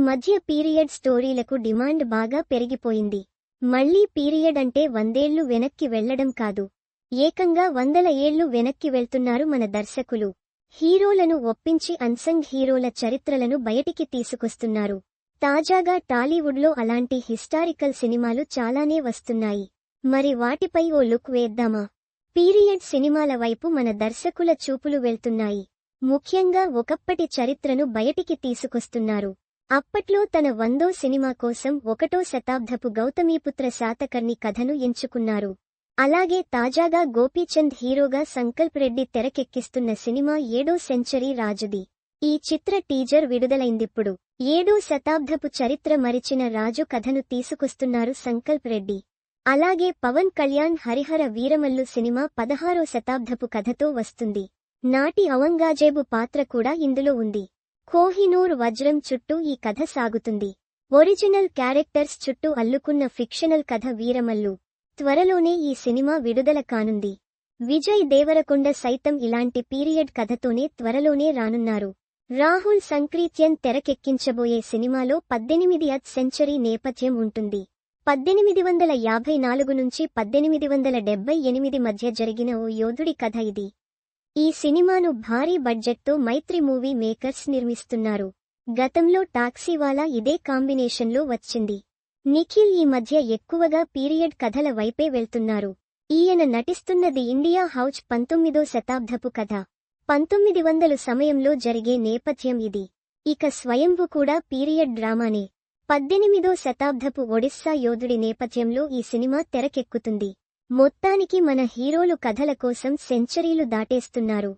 మధ్య period స్టోరీలకు demand బాగా పెరిగిపోయింది. మళ్లీ పీరియడ్ అంటే 100 ఏళ్లు వెనక్కి వెళ్లడం కాదు, ఏకంగా 100 ఏళ్లు వెనక్కి వెళ్తున్నారు మన దర్శకులు. హీరోలను ఒప్పించి అన్సంగ్ హీరోల చరిత్రలను బయటికి తీసుకొస్తున్నారు. తాజాగా టాలీవుడ్లో అలాంటి హిస్టారికల్ సినిమాలు చాలానే వస్తున్నాయి. మరి వాటిపై ఓ లుక్ వేద్దామా? పీరియడ్ సినిమాల వైపు మన దర్శకుల చూపులు వెళ్తున్నాయి. ముఖ్యంగా ఒకప్పటి చరిత్రను బయటికి తీసుకొస్తున్నారు. అప్పట్లో తన 100వ సినిమా కోసం 1వ శతాబ్దపు గౌతమీపుత్ర శాతకర్ణి కథను ఎంచుకున్నారు. అలాగే తాజాగా గోపీచంద్ హీరోగా సంకల్ప్ రెడ్డి తెరకెక్కిస్తున్న సినిమా 7వ సెంచరీ రాజుది. ఈ చిత్ర టీజర్ విడుదలైందిప్పుడు. 7వ శతాబ్దపు చరిత్ర మరిచిన రాజు కథను తీసుకొస్తున్నారు సంకల్ప్ రెడ్డి. అలాగే పవన్ కళ్యాణ్ హరిహర వీరమల్లు సినిమా 16వ శతాబ్దపు కథతో వస్తుంది. నాటి ఔరంగజేబు పాత్ర కూడా ఇందులో ఉంది. కోహినూర్ వజ్రం చుట్టూ ఈ కథ సాగుతుంది. ఒరిజినల్ క్యారెక్టర్స్ చుట్టూ అల్లుకున్న ఫిక్షనల్ కథ వీరమల్లు. త్వరలోనే ఈ సినిమా విడుదల కానుంది. విజయ్ దేవరకొండ సైతం ఇలాంటి పీరియడ్ కథతోనే త్వరలోనే రానున్నారు. రాహుల్ సంక్రీత్యన్ తెరకెక్కించబోయే సినిమాలో 18వ సెంచరీ నేపథ్యం ఉంటుంది. 1854 నుంచి 1878 మధ్య జరిగిన ఓ యోధుడి కథ ఇది. ఈ సినిమాను భారీ బడ్జెట్తో మైత్రి మూవీ మేకర్స్ నిర్మిస్తున్నారు. గతంలో టాక్సీవాలా ఇదే కాంబినేషన్లో వచ్చింది. నిఖిల్ ఈ మధ్య ఎక్కువగా పీరియడ్ కథల వైపే వెళ్తున్నారు. ఈయన నటిస్తున్నది ఇండియా హౌజ్ 19వ శతాబ్దపు కథ. 1900 సమయంలో జరిగే నేపథ్యం ఇది. ఇక స్వయంభు కూడా పీరియడ్ డ్రామానే. 18వ శతాబ్దపు ఒడిస్సా యోధుడి నేపథ్యంలో ఈ సినిమా తెరకెక్కుతుంది. మొత్తానికి మన హీరోలు కథల కోసం సెంచరీలు దాటేస్తున్నారు.